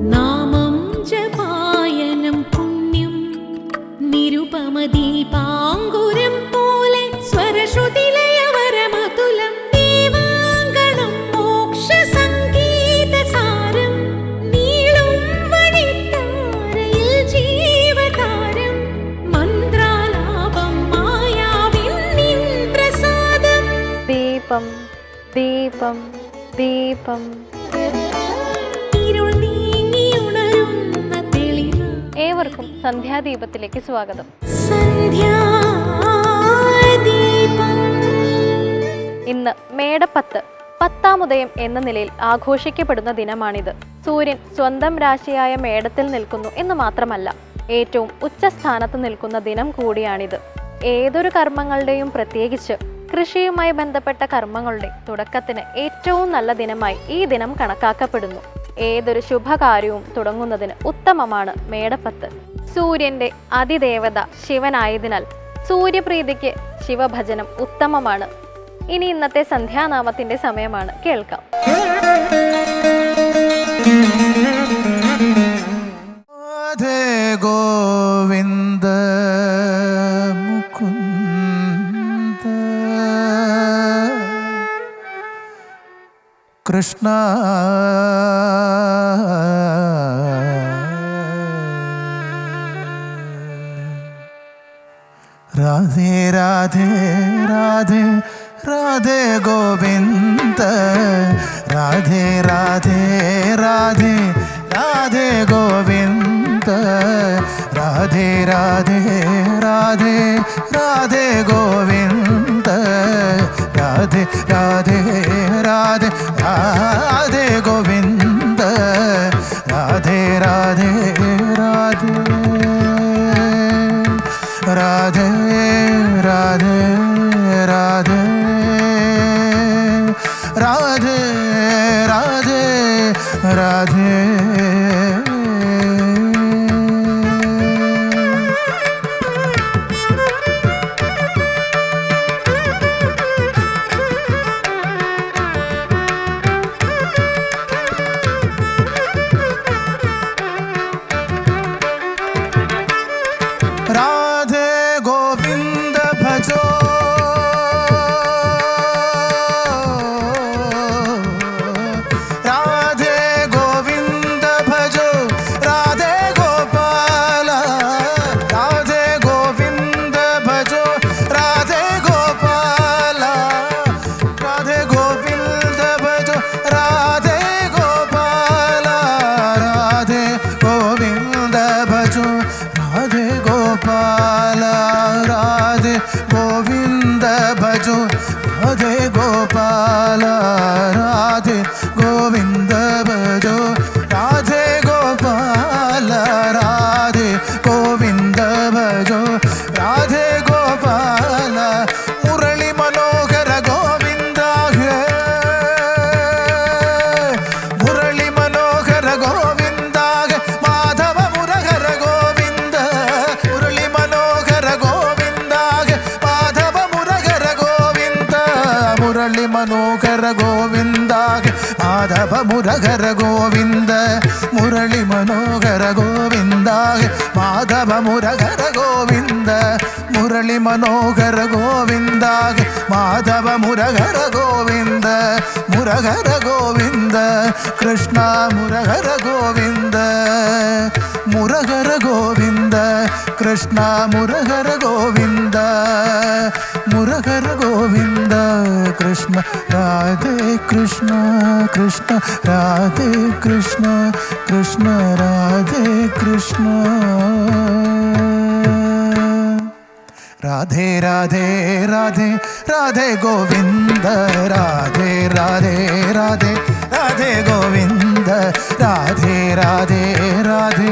നാമം ജപായനം പുണ്യം നിരുപമദീപാങ്കുരം പോലെ സ്വരശ്രുതിലയവരമതുലം ദീവാങ്കണം മോക്ഷസംഗീതസാരം നീളും വഴിത്താരയിൽ ജീവതാരം മന്ത്രാലാപം മായാവിൻ നിൻ പ്രസാദം. ദീപം ദീപം ദീപം. ഏവർക്കും സന്ധ്യാദീപത്തിലേക്ക് സ്വാഗതം. ഇന്ന് മേടപ്പത്ത്, പത്താമുദയം എന്ന നിലയിൽ ആഘോഷിക്കപ്പെടുന്ന ദിനമാണിത്. സൂര്യൻ സ്വന്തം രാശിയായ മേടത്തിൽ നിൽക്കുന്നു എന്ന് മാത്രമല്ല, ഏറ്റവും ഉച്ചസ്ഥാനത്ത് നിൽക്കുന്ന ദിനം കൂടിയാണിത്. ഏതൊരു കർമ്മങ്ങളുടെയും, പ്രത്യേകിച്ച് കൃഷിയുമായി ബന്ധപ്പെട്ട കർമ്മങ്ങളുടെ തുടക്കത്തിന് ഏറ്റവും നല്ല ദിനമായി ഈ ദിനം കണക്കാക്കപ്പെടുന്നു. ഏതൊരു ശുഭകാര്യവും തുടങ്ങുന്നതിന് ഉത്തമമാണ് മേടപ്പത്ത്. സൂര്യന്റെ അതിദേവത ശിവനായതിനാൽ സൂര്യപ്രീതിക്ക് ശിവഭജനം ഉത്തമമാണ്. ഇനി ഇന്നത്തെ സന്ധ്യാനാമത്തിന്റെ സമയമാണ്, കേൾക്കാം. ഗോവിന്ദ മുകുന്ദ കൃഷ്ണ രാധേ രാധേ രാധേ രാധേ ഗോവിന്ദ രാധേ രാധേ രാധേ രാധേ ഗോവിന്ദ രാധേ രാധേ രാധേ രാധേ ഗോവിന്ദ രാധേ രാധേ രാധേ രാധേ ഗോവിന്ദ രാധേ രാധേ രാധേ രാധേ രാധേ രാധേ രാധേ രാധേ രാധേ. राधे गोविंद भजो राधे गोविंद भजो राधे गोपाल राधे गोविंद भजो राधे गोपाल राधे गोविंद भजो राधे गोपाल राधे गोविंद भजो राधे गोपाल राधे गोविंद भजो राधे गोपाल राधे गोविंद भजो राधे गोपाल राधे गोविंद भजो राधे गोपाल मुरली मनोहर गोविंद मुरली मनोहर गोविंद माधव मुरहर गोविंद मुरली मनोहर गोविंद माधव मुरहर गोविंद मुरली मनोहर गोविंद माधव मुरहर गोविंद मुरली मनोहर गोविंद माधव मुरहर गोविंद मुरली मनोहर गोविंद माधव मुरहर गोविंद मुरहर गोविंद कृष्ण मुरहर गोविंद मुरहर गोविंद कृष्ण मुरहर गोविंद मुरहर गोविंद कृष्ण राधे कृष्ण कृष्ण राधे कृष्ण कृष्ण राधे कृष्ण राधे राधे राधे राधे गोविंद राधे राधे राधे राधे गोविंद राधे राधे राधे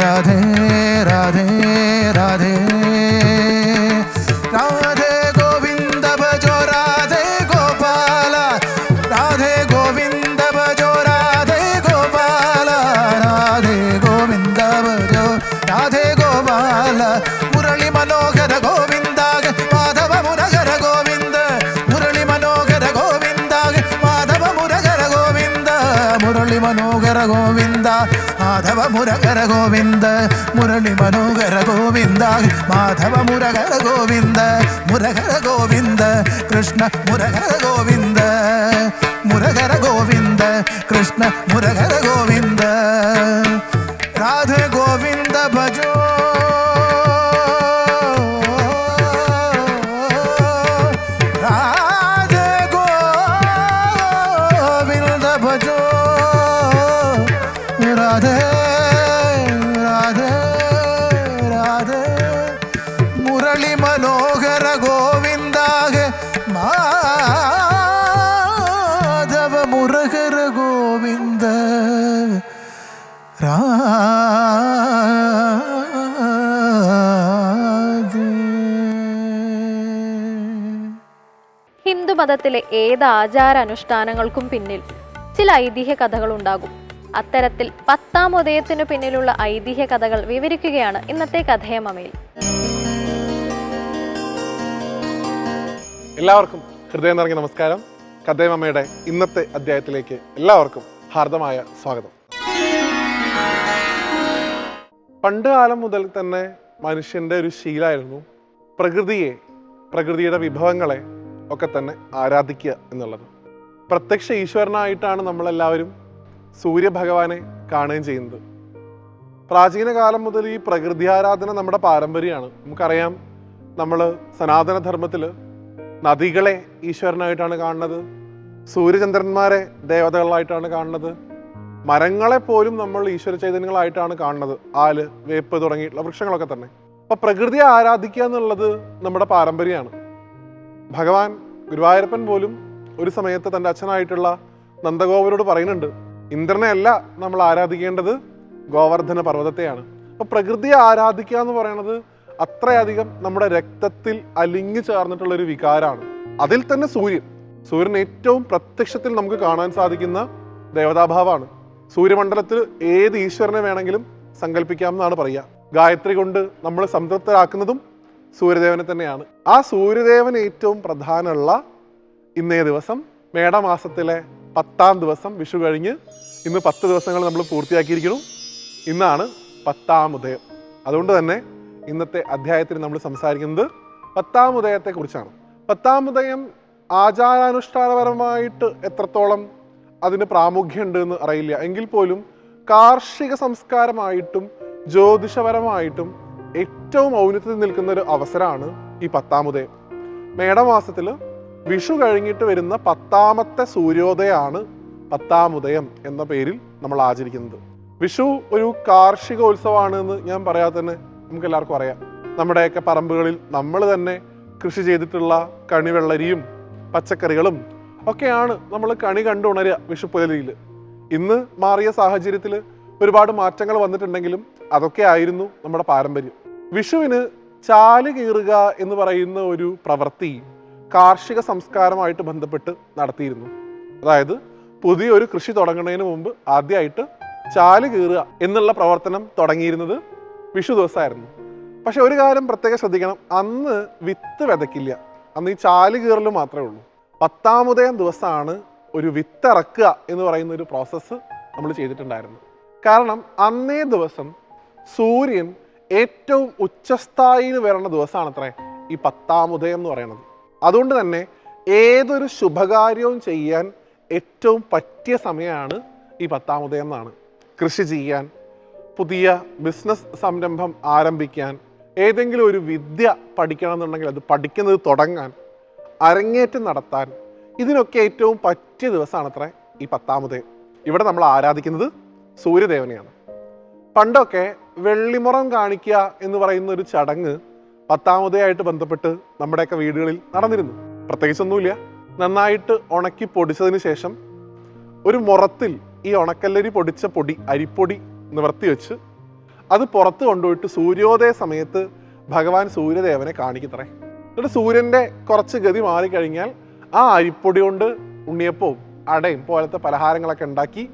राधे राधे राधे राधे गोविंद भजो राधे गोपाल राधे गोविंद भजो राधे गोपाल राधे गोविंद भजो राधे गोपाल मुरली मनोहर गोविंद माधव मुरहर गोविंद मुरली मनोहर गोविंद माधव मुरहर गोविंद मुरली മനോഹര ഗോവിന്ദ മാധവ മുരഹര ഗോവിന്ദ മുരളി മനോഹര ഗോവിന്ദ മാധവ മുരഹര ഗോവിന്ദ മുരഹര ഗോവിന്ദ കൃഷ്ണ മുരഹര ഗോവിന്ദ മുരഹര ഗോവിന്ദ കൃഷ്ണ മുരഹര ഗോവിന്ദ രാധേ ഗോവിന്ദ ഭജോ രാധേ ഗോവിന്ദ ഭജോ രാധേ രാധേ രാധേ മുരളി മനോഹര ഗോവിന്ദ മാധവ മുരഹര ഗോവിന്ദ ഹിന്ദുമതത്തിലെ ഏത് ആചാരാനുഷ്ഠാനങ്ങൾക്കും പിന്നിൽ ചില ഐതിഹ്യ കഥകളുണ്ടാകും. അത്തരത്തിൽ 10-ാം ഉദയത്തിനു പിന്നിലുള്ള ഐതിഹ്യ കഥകൾ വിവരിക്കുകയാണ് ഇന്നത്തെ കഥയമമയിൽ. എല്ലാവർക്കും ഹൃദയം നിറഞ്ഞ നമസ്കാരം. കഥയമമ്മയുടെ ഇന്നത്തെ അധ്യായത്തിലേക്ക് എല്ലാവർക്കും ഹാർദമായ സ്വാഗതം. പണ്ട് കാലം മുതൽ തന്നെ മനുഷ്യൻ്റെ ഒരു ശീലമായിരുന്നു പ്രകൃതിയുടെ വിഭവങ്ങളെ ഒക്കെ തന്നെ ആരാധിക്കുക എന്നുള്ളത്. പ്രത്യക്ഷ ഈശ്വരനായിട്ടാണ് നമ്മളെല്ലാവരും സൂര്യഭഗവാനെ കാണുകയും ചെയ്യുന്നത്. പ്രാചീന കാലം മുതൽ ഈ പ്രകൃതി ആരാധന നമ്മുടെ പാരമ്പര്യമാണ്. നമുക്കറിയാം, നമ്മൾ സനാതനധർമ്മത്തിൽ നദികളെ ഈശ്വരനായിട്ടാണ് കാണുന്നത്, സൂര്യചന്ദ്രന്മാരെ ദേവതകളായിട്ടാണ് കാണുന്നത്, മരങ്ങളെ പോലും നമ്മൾ ഈശ്വര ചൈതന്യങ്ങളായിട്ടാണ് കാണുന്നത്, ആല്, വേപ്പ് തുടങ്ങിയിട്ടുള്ള വൃക്ഷങ്ങളൊക്കെ തന്നെ. അപ്പം പ്രകൃതിയെ ആരാധിക്കുക എന്നുള്ളത് നമ്മുടെ പാരമ്പര്യമാണ്. ഭഗവാൻ ഗുരുവായൂരപ്പൻ പോലും ഒരു സമയത്ത് തൻ്റെ അച്ഛനായിട്ടുള്ള നന്ദഗോപരോട് പറയുന്നുണ്ട്, ഇന്ദ്രനെ അല്ല നമ്മൾ ആരാധിക്കേണ്ടത്, ഗോവർദ്ധന പർവ്വതത്തെയാണ്. അപ്പം പ്രകൃതിയെ ആരാധിക്കുക എന്ന് പറയുന്നത് അത്രയധികം നമ്മുടെ രക്തത്തിൽ അലിഞ്ഞു ചേർന്നിട്ടുള്ളൊരു വികാരമാണ്. അതിൽ തന്നെ സൂര്യൻ ഏറ്റവും പ്രത്യക്ഷത്തിൽ നമുക്ക് കാണാൻ സാധിക്കുന്ന ദേവതാഭാവമാണ്. സൂര്യമണ്ഡലത്തിൽ ഏത് ഈശ്വരനെ വേണമെങ്കിലും സങ്കല്പിക്കാമെന്നാണ് പറയുക. ഗായത്രി കൊണ്ട് നമ്മൾ സംതൃപ്തരാക്കുന്നതും സൂര്യദേവനെ തന്നെയാണ്. ആ സൂര്യദേവൻ ഏറ്റവും പ്രധാനമുള്ള ഇന്നേ ദിവസം, മേടമാസത്തിലെ 10-ാം ദിവസം, വിഷു കഴിഞ്ഞ് ഇന്ന് 10 ദിവസങ്ങൾ നമ്മൾ പൂർത്തിയാക്കിയിരിക്കുന്നു. ഇന്നാണ് 10-ാം ഉദയം. അതുകൊണ്ട് തന്നെ ഇന്നത്തെ അധ്യായത്തിൽ നമ്മൾ സംസാരിക്കുന്നത് 10-ാം ഉദയത്തെക്കുറിച്ചാണ്. 10-ാം ഉദയം ആചാരാനുഷ്ഠാനപരമായിട്ട് എത്രത്തോളം അതിന് പ്രാമുഖ്യമുണ്ട് എന്ന് അറിയില്ല. എങ്കിൽ പോലും കാർഷിക സംസ്കാരമായിട്ടും ജ്യോതിഷപരമായിട്ടും ഏറ്റവും ഔന്നത്യത്തിൽ നിൽക്കുന്ന ഒരു അവസരമാണ് ഈ 10-ാം ഉദയം. മേടമാസത്തിൽ വിഷു കഴിഞ്ഞിട്ട് വരുന്ന 10-ാമത്തെ സൂര്യോദയമാണ് 10-ാം ഉദയം എന്ന പേരിൽ നമ്മൾ ആചരിക്കുന്നത്. വിഷു ഒരു കാർഷികോത്സവമാണ് എന്ന് ഞാൻ പറയാതെ തന്നെ നമുക്ക് എല്ലാവർക്കും അറിയാം. നമ്മുടെയൊക്കെ പറമ്പുകളിൽ നമ്മൾ തന്നെ കൃഷി ചെയ്തിട്ടുള്ള കണിവെള്ളരിയും പച്ചക്കറികളും ഒക്കെയാണ് നമ്മൾ കണി കണ്ടുണരുക വിഷുപ്പുലരിയിൽ. ഇന്ന് മാറിയ സാഹചര്യത്തിൽ ഒരുപാട് മാറ്റങ്ങൾ വന്നിട്ടുണ്ടെങ്കിലും അതൊക്കെ ആയിരുന്നു നമ്മുടെ പാരമ്പര്യം. വിഷുവിന് ചാല് കീറുക എന്ന് പറയുന്ന ഒരു പ്രവൃത്തി കാർഷിക സംസ്കാരമായിട്ട് ബന്ധപ്പെട്ട് നടത്തിയിരുന്നു. അതായത് പുതിയൊരു കൃഷി തുടങ്ങുന്നതിന് മുമ്പ് ആദ്യമായിട്ട് ചാല് കീറുക എന്നുള്ള പ്രവർത്തനം തുടങ്ങിയിരുന്നത് വിഷു ദിവസമായിരുന്നു. പക്ഷെ ഒരു കാര്യം പ്രത്യേകം ശ്രദ്ധിക്കണം, അന്ന് വിത്ത് വിതയ്ക്കില്ല, അന്ന് ഈ ചാല് കീറൽ മാത്രമേ ഉള്ളൂ. 10-ാം ഉദയം ദിവസമാണ് ഒരു വിത്തിറക്കുക എന്ന് പറയുന്ന ഒരു പ്രോസസ്സ് നമ്മൾ ചെയ്തിട്ടുണ്ടായിരുന്നു. കാരണം അന്നേ ദിവസം സൂര്യൻ ഏറ്റവും ഉച്ചസ്ഥായിയിൽ വരുന്ന ദിവസമാണത്രേ ഈ 10-ാം ഉദയം എന്ന് പറയുന്നത്. അതുകൊണ്ട് തന്നെ ഏതൊരു ശുഭകാര്യവും ചെയ്യാൻ ഏറ്റവും പറ്റിയ സമയമാണ് ഈ 10-ാം ഉദയം എന്നാണ്. കൃഷി ചെയ്യാൻ, പുതിയ ബിസിനസ് സംരംഭം ആരംഭിക്കാൻ, ഏതെങ്കിലും ഒരു വിദ്യ പഠിക്കണമെന്നുണ്ടെങ്കിൽ അത് പഠിക്കുന്നത് തുടങ്ങാൻ, അരങ്ങേറ്റം നടത്താൻ, ഇതിനൊക്കെ ഏറ്റവും പറ്റിയ ദിവസമാണത്രേ ഈ 10-ാം ഉദയം. ഇവിടെ നമ്മൾ ആരാധിക്കുന്നത് സൂര്യദേവനെയാണ്. പണ്ടൊക്കെ വെള്ളിമുറം കാണിക്കുക എന്ന് പറയുന്ന ഒരു ചടങ്ങ് 10-ാം ഉദയമായിട്ട് ബന്ധപ്പെട്ട് നമ്മുടെയൊക്കെ വീടുകളിൽ നടന്നിരുന്നു. പ്രത്യേകിച്ചൊന്നുമില്ല, നന്നായിട്ട് ഉണക്കി പൊടിച്ചതിന് ശേഷം ഒരു മുറത്തിൽ ഈ ഉണക്കല്ലരി പൊടിച്ച പൊടി, അരിപ്പൊടി നിവർത്തി വെച്ച് അത് പുറത്ത് കൊണ്ടുപോയിട്ട് സൂര്യോദയ സമയത്ത് ഭഗവാൻ സൂര്യദേവനെ കാണിക്കത്രേ. എന്നിട്ട് സൂര്യൻ്റെ കുറച്ച് ഗതി മാറിക്കഴിഞ്ഞാൽ ആ അരിപ്പൊടി കൊണ്ട് ഉണ്ണിയപ്പവും അടയും പോലത്തെ പലഹാരങ്ങളൊക്കെ ഉണ്ടാക്കി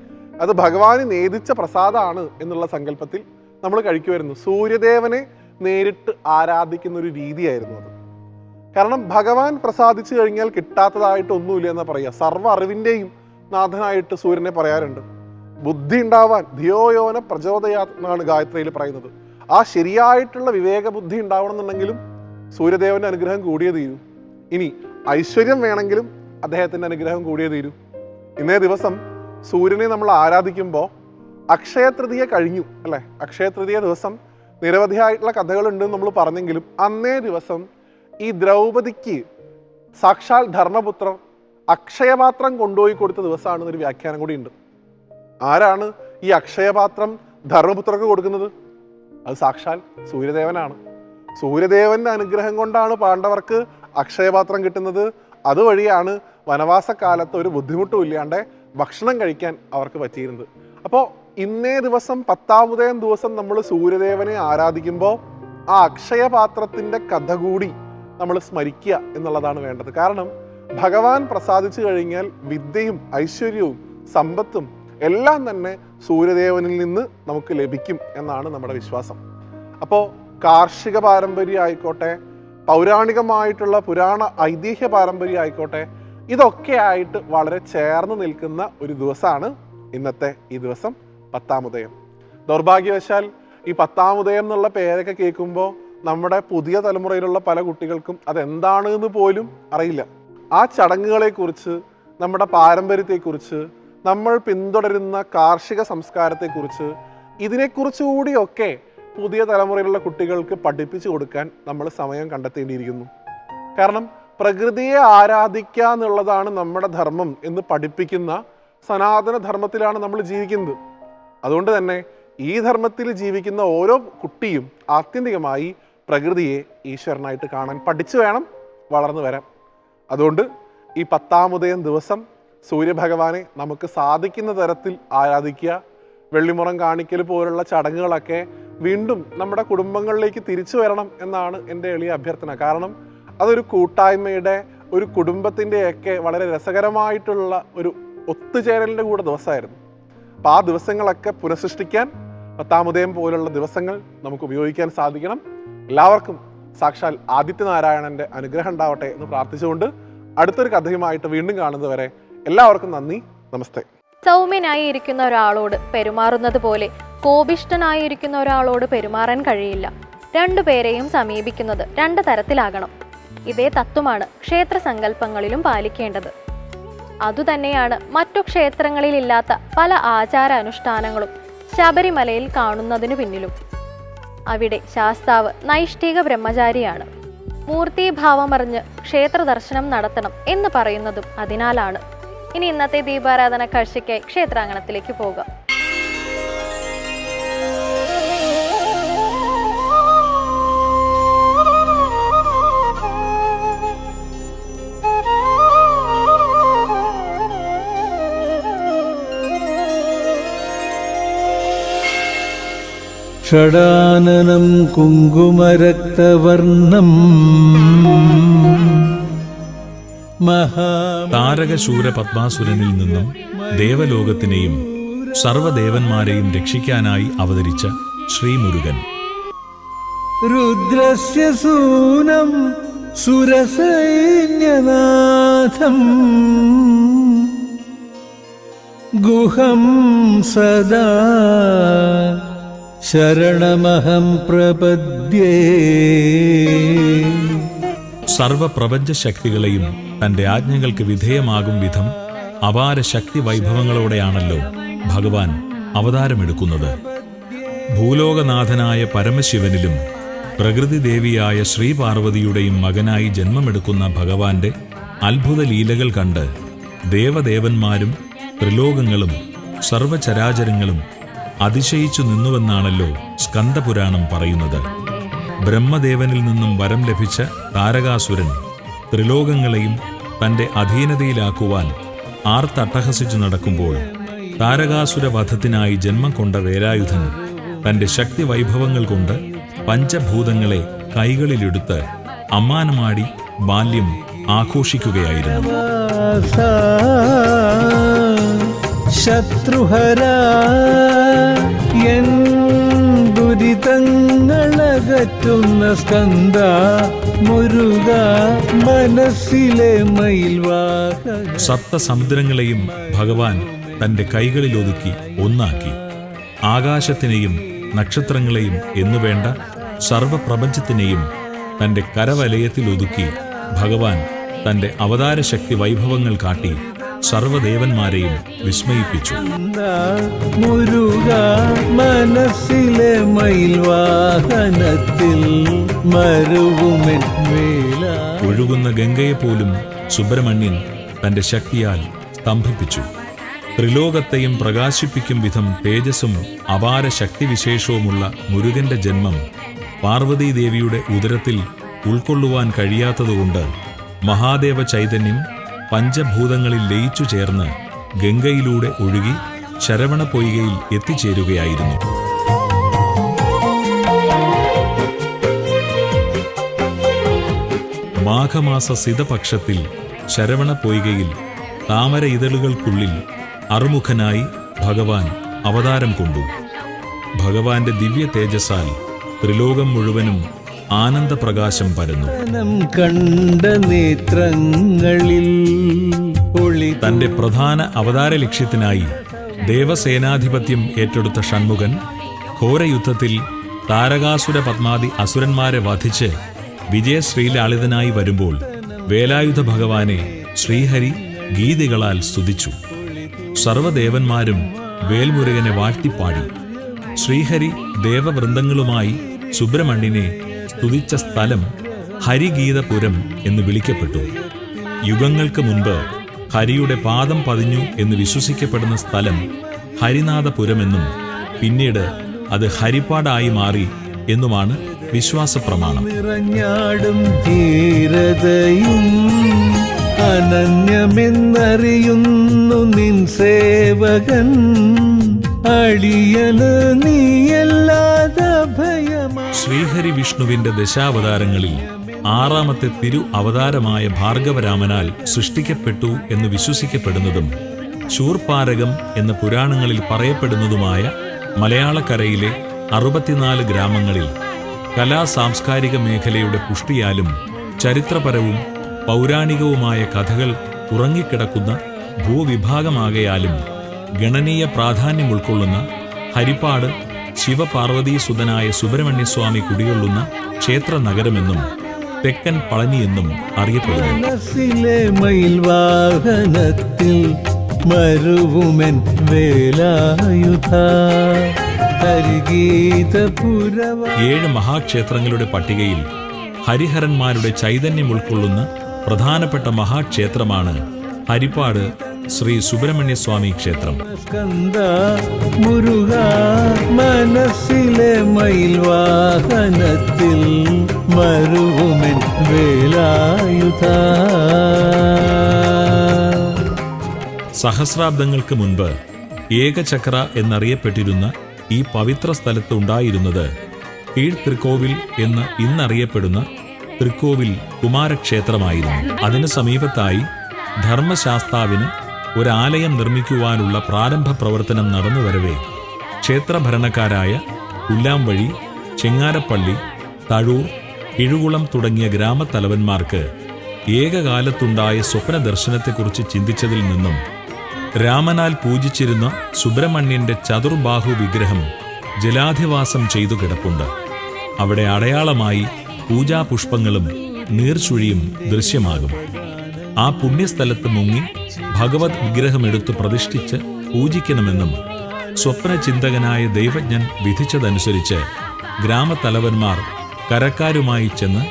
അത് ഭഗവാന് നേദിച്ച പ്രസാദമാണ് എന്നുള്ള സങ്കല്പത്തിൽ നമ്മൾ കഴിക്കുമായിരുന്നു. സൂര്യദേവനെ നേരിട്ട് ആരാധിക്കുന്ന ഒരു രീതിയായിരുന്നു അത്. കാരണം ഭഗവാൻ പ്രസാദിച്ചു കഴിഞ്ഞാൽ കിട്ടാത്തതായിട്ട് ഒന്നുമില്ല എന്നാ പറയുക. സർവ്വ അറിവിൻ്റെയും നാഥനായിട്ട് സൂര്യനെ പറയാറുണ്ട്. ബുദ്ധി ഉണ്ടാവാൻ ധിയോയോന പ്രചോദയാത് എന്നാണ് ഗായത്രിയിൽ പറയുന്നത്. ആ ശരിയായിട്ടുള്ള വിവേക ബുദ്ധി ഉണ്ടാവണമെന്നുണ്ടെങ്കിലും സൂര്യദേവൻ്റെ അനുഗ്രഹം കൂടിയേ തീരൂ. ഇനി ഐശ്വര്യം വേണമെങ്കിലും അദ്ദേഹത്തിൻ്റെ അനുഗ്രഹം കൂടിയേ തീരൂ. ഇന്നേ ദിവസം സൂര്യനെ നമ്മൾ ആരാധിക്കുമ്പോൾ അക്ഷയതൃതീയ കഴിഞ്ഞു അല്ലേ? അക്ഷയതൃതീയ ദിവസം നിരവധിയായിട്ടുള്ള കഥകളുണ്ടെന്ന് നമ്മൾ പറഞ്ഞെങ്കിലും അന്നേ ദിവസം ഈ ദ്രൗപദിക്ക് സാക്ഷാൽ ധർമ്മപുത്രർ അക്ഷയപാത്രം കൊണ്ടുപോയി കൊടുത്ത ദിവസമാണെന്നൊരു വ്യാഖ്യാനം കൂടി ഉണ്ട്. ആരാണ് ഈ അക്ഷയപാത്രം ധർമ്മപുത്രർക്ക് കൊടുക്കുന്നത്? അത് സാക്ഷാൽ സൂര്യദേവനാണ്. സൂര്യദേവന്റെ അനുഗ്രഹം കൊണ്ടാണ് പാണ്ഡവർക്ക് അക്ഷയപാത്രം കിട്ടുന്നത്. അതുവഴിയാണ് വനവാസക്കാലത്ത് ഒരു ബുദ്ധിമുട്ടും ഇല്ലാണ്ട് ഭക്ഷണം കഴിക്കാൻ അവർക്ക് പറ്റിയിരുന്നത്. അപ്പോൾ ഇന്നേ ദിവസം 10-ാമതേം ദിവസം നമ്മൾ സൂര്യദേവനെ ആരാധിക്കുമ്പോൾ ആ അക്ഷയപാത്രത്തിൻ്റെ കഥ കൂടി നമ്മൾ സ്മരിക്കുക എന്നുള്ളതാണ് വേണ്ടത്. കാരണം ഭഗവാൻ പ്രസാദിച്ചു കഴിഞ്ഞാൽ വിദ്യയും ഐശ്വര്യവും സമ്പത്തും എല്ലാം തന്നെ സൂര്യദേവനിൽ നിന്ന് നമുക്ക് ലഭിക്കും എന്നാണ് നമ്മുടെ വിശ്വാസം. അപ്പോൾ കാർഷിക പാരമ്പര്യം ആയിക്കോട്ടെ, പൗരാണികമായിട്ടുള്ള പുരാണ ഐതിഹ്യ പാരമ്പര്യം ആയിക്കോട്ടെ, ഇതൊക്കെ ആയിട്ട് വളരെ ചേർന്ന് നിൽക്കുന്ന ഒരു ദിവസമാണ് ഇന്നത്തെ ഈ ദിവസം 10-ാം ഉദയം. ദൗർഭാഗ്യവശാൽ ഈ 10-ാം ഉദയം എന്നുള്ള പേരൊക്കെ കേൾക്കുമ്പോൾ നമ്മുടെ പുതിയ തലമുറയിലുള്ള പല കുട്ടികൾക്കും അതെന്താണ് എന്ന് പോലും അറിയില്ല. ആ ചടങ്ങുകളെക്കുറിച്ച്, നമ്മുടെ പാരമ്പര്യത്തെക്കുറിച്ച്, നമ്മൾ പിന്തുടരുന്ന കാർഷിക സംസ്കാരത്തെക്കുറിച്ച്, ഇതിനെക്കുറിച്ച് കൂടിയൊക്കെ പുതിയ തലമുറയിലുള്ള കുട്ടികൾക്ക് പഠിപ്പിച്ചു കൊടുക്കാൻ നമ്മൾ സമയം കണ്ടെത്തേണ്ടിയിരിക്കുന്നു. കാരണം പ്രകൃതിയെ ആരാധിക്കുക എന്നുള്ളതാണ് നമ്മുടെ ധർമ്മം എന്ന് പഠിപ്പിക്കുന്ന സനാതന ധർമ്മത്തിലാണ് നമ്മൾ ജീവിക്കുന്നത്. അതുകൊണ്ട് തന്നെ ഈ ധർമ്മത്തിൽ ജീവിക്കുന്ന ഓരോ കുട്ടിയും ആത്യന്തികമായി പ്രകൃതിയെ ഈശ്വരനായിട്ട് കാണാൻ പഠിച്ചു വേണം വളർന്നു വരാൻ. അതുകൊണ്ട് ഈ 10-ാം ഉദയം ദിവസം സൂര്യഭഗവാനെ നമുക്ക് സാധിക്കുന്ന തരത്തിൽ ആരാധിക്കുക. വെള്ളിമുറം കാണിക്കൽ പോലുള്ള ചടങ്ങുകളൊക്കെ വീണ്ടും നമ്മുടെ കുടുംബങ്ങളിലേക്ക് തിരിച്ചു വരണം എന്നാണ് എൻ്റെ എളിയ അഭ്യർത്ഥന. കാരണം അതൊരു കൂട്ടായ്മയുടെ, ഒരു കുടുംബത്തിൻ്റെയൊക്കെ വളരെ രസകരമായിട്ടുള്ള ഒരു ഒത്തുചേരലിൻ്റെ കൂടെ ദിവസമായിരുന്നു. അപ്പോൾ ആ ദിവസങ്ങളൊക്കെ പുനഃസൃഷ്ടിക്കാൻ 10-ാം ഉദയം പോലുള്ള ദിവസങ്ങൾ നമുക്ക് ഉപയോഗിക്കാൻ സാധിക്കണം. എല്ലാവർക്കും സാക്ഷാൽ ആദിത്യനാരായണൻ്റെ അനുഗ്രഹം ഉണ്ടാവട്ടെ എന്ന് പ്രാർത്ഥിച്ചുകൊണ്ട് അടുത്തൊരു കഥയുമായിട്ട് വീണ്ടും കാണുന്നതുവരെ എല്ലാവർക്കും നന്ദി, നമസ്തേ. സൗമ്യനായി ഇരിക്കുന്ന ഒരാളോട് പെരുമാറുന്നത് പോലെ കോപിഷ്ഠനായിരിക്കുന്ന ഒരാളോട് പെരുമാറാൻ കഴിയില്ല. രണ്ടുപേരെയും സമീപിക്കുന്നത് 2 തരത്തിലാകണം. ഇതേ തത്വമാണ് ക്ഷേത്ര സങ്കല്പങ്ങളിലും പാലിക്കേണ്ടത്. അതുതന്നെയാണ് മറ്റു ക്ഷേത്രങ്ങളിലില്ലാത്ത പല ആചാര അനുഷ്ഠാനങ്ങളും ശബരിമലയിൽ കാണുന്നതിനു പിന്നിലും. അവിടെ ശാസ്താവ് നൈഷ്ഠിക ബ്രഹ്മചാരിയാണ്. മൂർത്തിഭാവമറിഞ്ഞ് ക്ഷേത്ര ദർശനം നടത്തണം എന്ന് പറയുന്നതും അതിനാലാണ്. ഇനി ഇന്നത്തെ ദീപാരാധന കാഴ്ചയ്ക്കായി ക്ഷേത്രാങ്കണത്തിലേക്ക് പോകാം. ഷടാനനം കുങ്കുമരക്തവർണം താരകശൂര പത്മാസുരനിൽ നിന്നും ദേവലോകത്തിനെയും സർവദേവന്മാരെയും രക്ഷിക്കാനായി അവതരിച്ച ശ്രീമുരുകൻ. രുദ്രസ്യ സൂനം സുരസൈന്യനാഥം ഗുഹം സദാ ശരണമഹം പ്രപദ്യേ. സർവപ്രപഞ്ച ശക്തികളെയും തന്റെ ആജ്ഞകൾക്ക് വിധേയമാകും വിധം അപാര ശക്തി വൈഭവങ്ങളോടെയാണല്ലോ ഭഗവാൻ അവതാരമെടുക്കുന്നത്. ഭൂലോകനാഥനായ പരമശിവനിലും പ്രകൃതിദേവിയായ ശ്രീപാർവതിയുടെയും മകനായി ജന്മമെടുക്കുന്ന ഭഗവാന്റെ അത്ഭുത ലീലകൾ കണ്ട് ദേവദേവന്മാരും ത്രിലോകങ്ങളും സർവചരാചരങ്ങളും അതിശയിച്ചു നിന്നുവെന്നാണല്ലോ സ്കന്ദപുരാണം പറയുന്നത്. ബ്രഹ്മദേവനിൽ നിന്നും വരം ലഭിച്ച താരകാസുരൻ ത്രിലോകങ്ങളെയും തന്റെ അധീനതയിലാക്കുവാൻ ആർത്തട്ടഹസിച്ചു നടക്കുമ്പോൾ താരകാസുരവധത്തിനായി ജന്മം കൊണ്ട വേലായുധൻ തന്റെ ശക്തി വൈഭവങ്ങൾ കൊണ്ട് പഞ്ചഭൂതങ്ങളെ കൈകളിലെടുത്ത് അമ്മാനമാടി ബാല്യം ആഘോഷിക്കുകയായിരുന്നു. ശത്രുഹര എൻ ദുരിതങ്ങളകറ്റുന്ന സ്കന്ദ മുരുക മനസ്സിലെ മയിൽവാഹ. സപ്തസമുദ്രങ്ങളെയും ഭഗവാൻ തന്റെ കൈകളിലൊതുക്കി ഒന്നാക്കി. ആകാശത്തിനെയും നക്ഷത്രങ്ങളെയും എന്നുവേണ്ട സർവപ്രപഞ്ചത്തിനെയും തന്റെ കരവലയത്തിലൊതുക്കി ഭഗവാൻ തന്റെ അവതാരശക്തി വൈഭവങ്ങൾ കാട്ടി സർവദേവന്മാരെയും വിസ്മയിപ്പിച്ചു. മുരുക മനസ്സിലെ മയിൽവാഹനത്തിൽ മരുവുമെൻ വേല. ഒഴുകുന്ന ഗംഗയെപ്പോലും സുബ്രഹ്മണ്യൻ തന്റെ ശക്തിയാൽ സ്തംഭിപ്പിച്ചു. ത്രിലോകത്തെയും പ്രകാശിപ്പിക്കും വിധം തേജസ്സും അപാര ശക്തിവിശേഷവുമുള്ള മുരുകന്റെ ജന്മം പാർവതീദേവിയുടെ ഉദരത്തിൽ ഉൾക്കൊള്ളുവാൻ കഴിയാത്തതുകൊണ്ട് മഹാദേവ ചൈതന്യം പഞ്ചഭൂതങ്ങളിൽ ലയിച്ചു ചേർന്ന് ഗംഗയിലൂടെ ഒഴുകി ശരവണ പൊയ്കയിൽ എത്തിച്ചേരുകയായിരുന്നു. മാഘമാസ സിതപക്ഷത്തിൽ ശരവണ പൊയ്കയിൽ താമര ഇതളുകൾക്കുള്ളിൽ അറുമുഖനായി ഭഗവാൻ അവതാരം കൊണ്ടു. ഭഗവാന്റെ ദിവ്യ തേജസ്സാൽ ത്രിലോകം മുഴുവനും ആനന്ദപ്രകാശം പരന്നു. കണ്ട നേത്രങ്ങളിൽ തന്റെ പ്രധാന അവതാര ലക്ഷ്യത്തിനായി ദേവസേനാധിപത്യം ഏറ്റെടുത്ത ഷൺമുഖൻ ഘോരയുദ്ധത്തിൽ താരകാസുര പത്മാദി അസുരന്മാരെ വധിച്ച് വിജയശ്രീലാളിതനായി വരുമ്പോൾ വേലായുധ ഭഗവാനെ ശ്രീഹരി ഗീതികളാൽ സ്തുതിച്ചു. സർവദേവന്മാരും വേൽമുരുകനെ വാഴ്ത്തിപ്പാടി. ശ്രീഹരി ദേവവൃന്ദങ്ങളുമായി സുബ്രഹ്മണ്യനെ സ്തുതിച്ച സ്ഥലം ഹരിഗീതപുരം എന്ന് വിളിക്കപ്പെട്ടു. യുഗങ്ങൾക്ക് മുൻപ് ഹരിയുടെ പാദം പതിഞ്ഞു എന്ന് വിശ്വസിക്കപ്പെടുന്ന സ്ഥലം ഹരിനാഥപുരമെന്നും പിന്നീട് അത് ഹരിപ്പാടായി മാറി എന്നുമാണ് വിശ്വാസപ്രമാണം. നിറഞ്ഞാടും ധീരതയും അനന്യമെന്നറിയുന്നു നിൻ സേവകൻ. അടിയന് നീയല്ലാതെ ഭയമാ. ശ്രീഹരി വിഷ്ണുവിന്റെ ദശാവതാരങ്ങളിൽ ആറാമത്തെ തിരു അവതാരമായ ഭാർഗവരാമനാൽ സൃഷ്ടിക്കപ്പെട്ടു എന്ന് വിശ്വസിക്കപ്പെടുന്നതും ശൂർപാരകം എന്ന പുരാണങ്ങളിൽ പറയപ്പെടുന്നതുമായ മലയാളക്കരയിലെ 64 ഗ്രാമങ്ങളിൽ കലാ സാംസ്കാരിക മേഖലയുടെ പുഷ്ടിയാലും ചരിത്രപരവും പൗരാണികവുമായ കഥകൾ ഉറങ്ങിക്കിടക്കുന്ന ഭൂവിഭാഗമാകയാലും ഗണനീയ പ്രാധാന്യം ഉൾക്കൊള്ളുന്ന ഹരിപ്പാട് ശിവപാർവതീസുതനായ സുബ്രഹ്മണ്യസ്വാമി കുടികൊള്ളുന്ന ക്ഷേത്ര നഗരമെന്നും തെക്കൻ പളനിയെന്നും അറിയപ്പെടുന്നു. മനസ്സിലെ മയിൽവാഹനത്തിൽ മരുവുമെൻ വേലായുധ. 7 മഹാക്ഷേത്രങ്ങളുടെ പട്ടികയിൽ ഹരിഹരന്മാരുടെ ചൈതന്യം ഉൾക്കൊള്ളുന്ന പ്രധാനപ്പെട്ട മഹാക്ഷേത്രമാണ് ഹരിപ്പാട് ശ്രീ സുബ്രഹ്മണ്യസ്വാമി ക്ഷേത്രം. സ്കന്ദ മുരുക മനസ്സിലെ മയിൽവാഹനത്തിൽ മരുവുമെൻ വേലായുധ. സഹസ്രാബ്ദങ്ങൾക്ക് മുൻപ് ഏകചക്ര എന്നറിയപ്പെട്ടിരുന്ന ഈ പവിത്ര സ്ഥലത്ത് ഉണ്ടായിരുന്നത് കീഴ്ത്രിക്കോവിൽ എന്ന് ഇന്നറിയപ്പെടുന്ന തൃക്കോവിൽ കുമാരക്ഷേത്രമായിരുന്നു. അതിന് സമീപത്തായി ധർമ്മശാസ്താവിന് ഒരാലയം നിർമ്മിക്കുവാനുള്ള പ്രാരംഭ പ്രവർത്തനം നടന്നുവരവേ ക്ഷേത്രഭരണക്കാരായ പുല്ലാംവഴി, ചെങ്ങാരപ്പള്ളി, തഴൂർ, കിഴുകുളം തുടങ്ങിയ ഗ്രാമത്തലവന്മാർക്ക് ഏകകാലത്തുണ്ടായ സ്വപ്ന ദർശനത്തെക്കുറിച്ച് ചിന്തിച്ചതിൽ നിന്നും രാമനാൽ പൂജിച്ചിരുന്ന സുബ്രഹ്മണ്യന്റെ ചതുർബാഹു വിഗ്രഹം ജലാധിവാസം ചെയ്തു കിടപ്പുണ്ട്. അവിടെ അടയാളമായി പൂജാപുഷ്പങ്ങളും നീർച്ചുഴിയും ദൃശ്യമാകും. ആ പുണ്യസ്ഥലത്ത് മുങ്ങി ഭഗവത് വിഗ്രഹമെടുത്ത് പ്രതിഷ്ഠിച്ച് പൂജിക്കണമെന്നും സ്വപ്നചിന്തകനായ ദൈവജ്ഞൻ വിധിച്ചതനുസരിച്ച് ഗ്രാമത്തലവന്മാർ കരക്കാരുമായി ചെന്ന്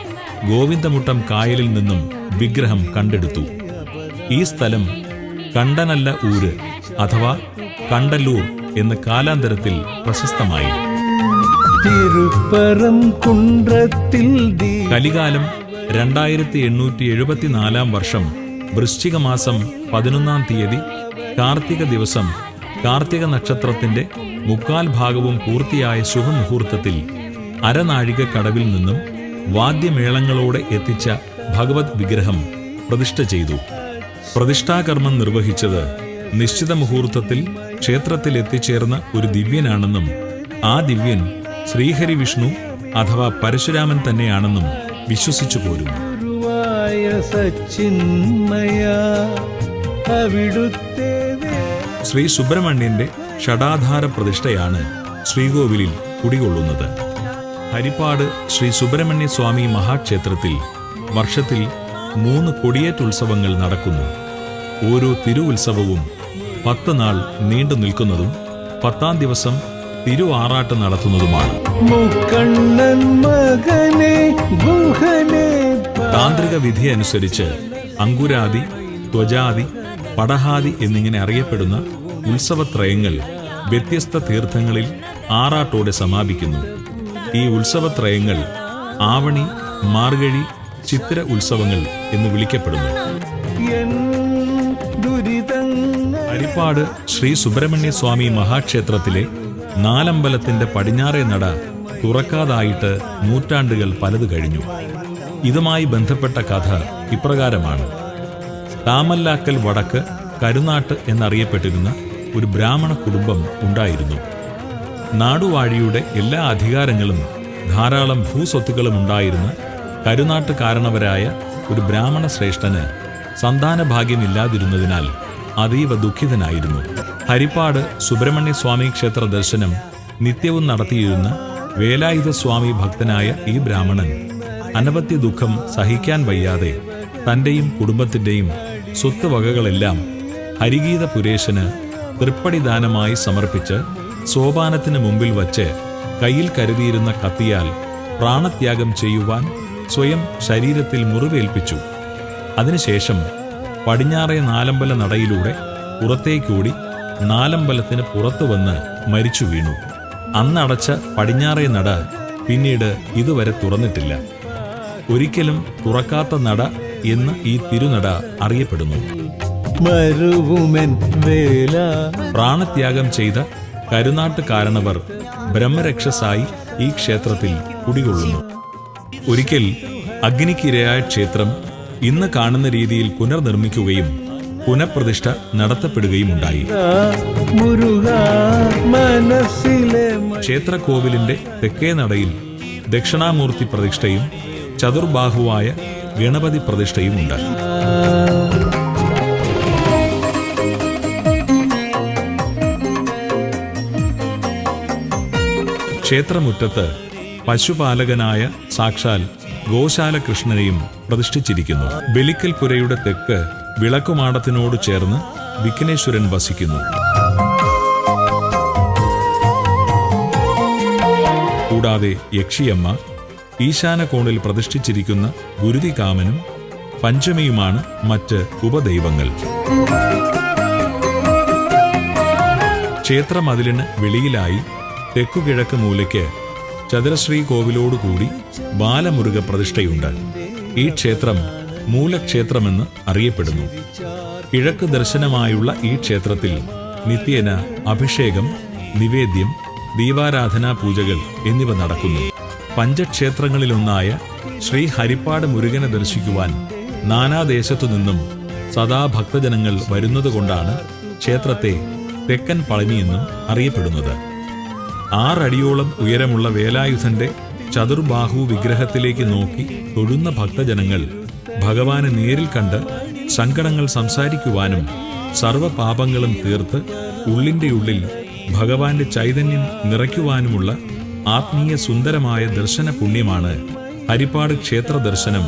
ഗോവിന്ദമുട്ടം കായലിൽ നിന്നും വിഗ്രഹം കണ്ടെടുത്തു. ഈ സ്ഥലം കണ്ടനല്ല ഊര് അഥവാ കണ്ടല്ലൂർ എന്ന് കാലാന്തരത്തിൽ പ്രശസ്തമായി. കലികാലം 2874 വർഷം വൃശ്ചിക മാസം 11 തീയതി കാർത്തിക ദിവസം കാർത്തിക നക്ഷത്രത്തിന്റെ 3/4 ഭാഗവും പൂർത്തിയായ ശുഭമുഹൂർത്തത്തിൽ അരനാഴിക കടവിൽ നിന്നും വാദ്യമേളങ്ങളോടെ എത്തിച്ച ഭഗവത് വിഗ്രഹം പ്രതിഷ്ഠ ചെയ്തു. പ്രതിഷ്ഠാകർമ്മം നിർവഹിച്ചത് നിശ്ചിത മുഹൂർത്തത്തിൽ ക്ഷേത്രത്തിൽ എത്തിച്ചേർന്ന ഒരു ദിവ്യനാണെന്നും ആ ദിവ്യൻ ശ്രീഹരി വിഷ്ണു അഥവാ പരശുരാമൻ തന്നെയാണെന്നും വിശ്വസിച്ചു പോരുന്നു. സച്ചിന്മയ അവിടുത്തെ ശ്രീ സുബ്രഹ്മണ്യന്റെ ഷടാധാര പ്രതിഷ്ഠയാണ് ശ്രീകോവിലിൽ കുടികൊള്ളുന്നത്. ഹരിപ്പാട് ശ്രീ സുബ്രഹ്മണ്യ സ്വാമി മഹാക്ഷേത്രത്തിൽ വർഷത്തിൽ 3 കൊടിയേറ്റുത്സവങ്ങൾ നടക്കുന്നു. ഓരോ തിരുവുത്സവവും 10 നാൾ നീണ്ടു നിൽക്കുന്നതും 10-ാം ദിവസം തിരുആറാട്ട് നടത്തുന്നതുമാണ്. താന്ത്രിക വിധി അനുസരിച്ച് അങ്കുരാദി, ത്വജാദി, പടഹാദി എന്നിങ്ങനെ അറിയപ്പെടുന്ന ഉത്സവത്രയങ്ങൾ വ്യത്യസ്ത തീർത്ഥങ്ങളിൽ ആറാട്ടോടെ സമാപിക്കുന്നു. ഈ ഉത്സവത്രയങ്ങൾ ആവണി, മാർഗഴി, ചിത്തിര ഉത്സവങ്ങൾ എന്ന് വിളിക്കപ്പെടുന്നു. ഹരിപ്പാട് ശ്രീ സുബ്രഹ്മണ്യ സ്വാമി മഹാക്ഷേത്രത്തിലെ നാലമ്പലത്തിന്റെ പടിഞ്ഞാറേ നട തുറക്കാതായിട്ട് നൂറ്റാണ്ടുകൾ പലത് കഴിഞ്ഞു. ഇതുമായി ബന്ധപ്പെട്ട കഥ ഇപ്രകാരമാണ്. താമല്ലാക്കൽ വടക്ക് കരുനാട്ട് എന്നറിയപ്പെട്ടിരുന്ന ഒരു ബ്രാഹ്മണ കുടുംബം ഉണ്ടായിരുന്നു. നാടുവാഴിയുടെ എല്ലാ അധികാരങ്ങളും ധാരാളം ഭൂസ്വത്തുക്കളും ഉണ്ടായിരുന്ന കരുനാട്ട് കാരണവരായ ഒരു ബ്രാഹ്മണ ശ്രേഷ്ഠന് സന്താനഭാഗ്യമില്ലാതിരുന്നതിനാൽ അതീവ ദുഃഖിതനായിരുന്നു. ഹരിപ്പാട് സുബ്രഹ്മണ്യ സ്വാമി ക്ഷേത്ര ദർശനം നിത്യവും നടത്തിയിരുന്ന വേലായുധ സ്വാമി ഭക്തനായ ഈ ബ്രാഹ്മണൻ അനവധ്യ ദുഃഖം സഹിക്കാൻ വയ്യാതെ തന്റെയും കുടുംബത്തിന്റെയും സ്വത്തുവകകളെല്ലാം ഹരിഗീത പുരേശന് തൃപ്പടിദാനമായി സമർപ്പിച്ച് സോപാനത്തിന് മുമ്പിൽ വച്ച് കയ്യിൽ കരുതിയിരുന്ന കത്തിയാൽ പ്രാണത്യാഗം ചെയ്യുവാൻ സ്വയം ശരീരത്തിൽ മുറിവേൽപ്പിച്ചു. അതിനുശേഷം പടിഞ്ഞാറേ നാലമ്പല നടയിലൂടെ പുറത്തേക്കൂടി നാലമ്പലത്തിന് പുറത്തു വന്ന് മരിച്ചു വീണു. അന്നടച്ച പടിഞ്ഞാറേ നട പിന്നീട് ഇതുവരെ തുറന്നിട്ടില്ല. ഒരിക്കലും തുറക്കാത്ത നട എന്ന് ഈ തിരുനട അറിയപ്പെടുന്നു. പ്രാണത്യാഗം ചെയ്ത കരുനാട്ട് കാരണവർ ബ്രഹ്മരക്ഷസായി ഈ ക്ഷേത്രത്തിൽ കുടികൊള്ളുന്നു. ഒരിക്കൽ അഗ്നിക്കിരയായ ക്ഷേത്രം ഇന്ന് കാണുന്ന രീതിയിൽ പുനർനിർമ്മിക്കുകയും പുനഃപ്രതിഷ്ഠ നടത്തപ്പെടുകയുമുണ്ടായി. ക്ഷേത്രകോവിലിന്റെ തെക്കേ നടയിൽ ദക്ഷിണാമൂർത്തി പ്രതിഷ്ഠയും ചതുർബാഹുവായ ഗണപതി പ്രതിഷ്ഠയുമുണ്ട്. ക്ഷേത്രമുറ്റത്ത് പശുപാലകനായ സാക്ഷാൽ ഗോശാല കൃഷ്ണനെയും പ്രതിഷ്ഠിച്ചിരിക്കുന്നു. ബലിക്കൽ പുരയുടെ തെക്ക് വിളക്കുമാടത്തിനോട് ചേർന്ന് വിഘ്നേശ്വരൻ വസിക്കുന്നു. കൂടാതെ യക്ഷിയമ്മ, ഈശാന കോണിൽ പ്രതിഷ്ഠിച്ചിരിക്കുന്ന ഗുരുതികാമനും പഞ്ചമിയുമാണ് മറ്റ് ഉപദൈവങ്ങൾ. ക്ഷേത്രമതിലിന് വെളിയിലായി തെക്കുകിഴക്ക് മൂലയ്ക്ക് ചതുരശ്രീ കോവിലോടുകൂടി ബാലമുരുക പ്രതിഷ്ഠയുണ്ട്. ഈ ക്ഷേത്രം മൂലക്ഷേത്രമെന്ന് അറിയപ്പെടുന്നു. കിഴക്ക് ദർശനമായുള്ള ഈ ക്ഷേത്രത്തിൽ നിത്യേന അഭിഷേകം, നിവേദ്യം, ദീപാരാധനാ പൂജകൾ എന്നിവ നടക്കുന്നു. പഞ്ചക്ഷേത്രങ്ങളിലൊന്നായ ശ്രീ ഹരിപ്പാട് മുരുകനെ ദർശിക്കുവാൻ നാനാദേശത്തു നിന്നും സദാ ഭക്തജനങ്ങൾ വരുന്നതുകൊണ്ടാണ് ക്ഷേത്രത്തെ തെക്കൻ പളനിയെന്നും അറിയപ്പെടുന്നത്. 6 അടിയോളം ഉയരമുള്ള വേലായുധന്റെ ചതുർബാഹു വിഗ്രഹത്തിലേക്ക് നോക്കി തൊഴുന്ന ഭക്തജനങ്ങൾ ഭഗവാനെ നേരിൽ കണ്ട് സങ്കടങ്ങൾ സംസാരിക്കുവാനും സർവപാപങ്ങളും തീർത്ത് ഉള്ളിന്റെ ഉള്ളിൽ ഭഗവാന്റെ ചൈതന്യം നിറയ്ക്കുവാനുമുള്ള ആത്മീയ സുന്ദരമായ ദർശന പുണ്യമാണ് ഹരിപ്പാട് ക്ഷേത്ര ദർശനം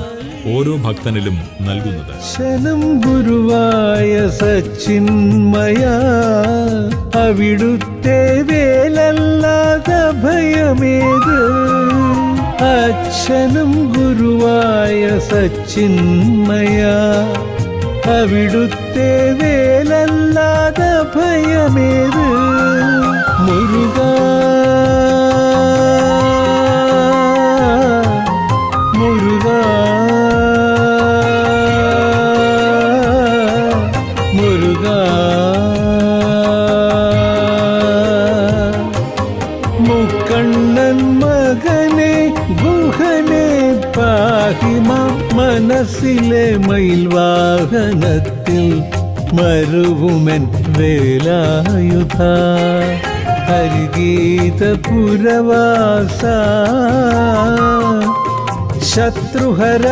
ഓരോ ഭക്തനിലും നൽകുന്നത്. ശരണം ഗുരുവായ സച്ചിന്മയ, അവിടുത്തെ വേലല്ലാതെ ഭയമേത്. അച്ഛനും ഗുരുവായ സച്ചിന്മയ, അവിടുത്തെ വേലല്ലാതെ ഭയമേത്. മുരുകാ മുരുകാ മുരുകാ മുക്കണ്ണൻ മകനെ ഗുഹനെ പാഹിമ. മനസ്സിലെ മയിൽവാഹനത്തിൽ മരുവുമെൻ വേലായുധ. ഹരിഗീത പുരവാസ ശത്രുഹര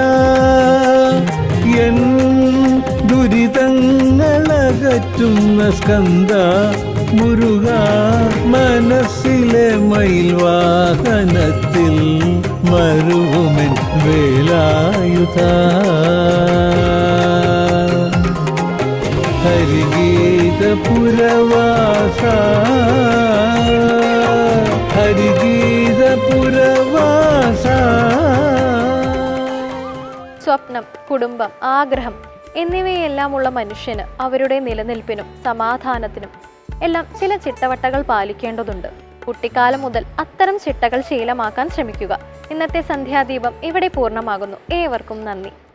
എൻ ദുരിത ദുരിതങ്ങളകറ്റുന്ന സ്കന്ദ മുരുക മനസ്സിലെ മയിൽവാഹനത്തിൽ മരുവുമെൻ വേലായുധ ഹരിഗീത പുരവാസ ഹരിഗീത പുരവാസ. സ്വപ്നം, കുടുംബം, ആഗ്രഹം എന്നിവയെല്ലാമുള്ള മനുഷ്യന് അവരുടെ നിലനിൽപ്പിനും സമാധാനത്തിനും എല്ലാം ചില ചിട്ടവട്ടകൾ പാലിക്കേണ്ടതുണ്ട്. കുട്ടിക്കാലം മുതൽ അത്തരം ചിട്ടകൾ ശീലമാക്കാൻ ശ്രമിക്കുക. ഇന്നത്തെ സന്ധ്യാദീപം ഇവിടെ പൂർണ്ണമാകുന്നു. ഏവർക്കും നന്ദി.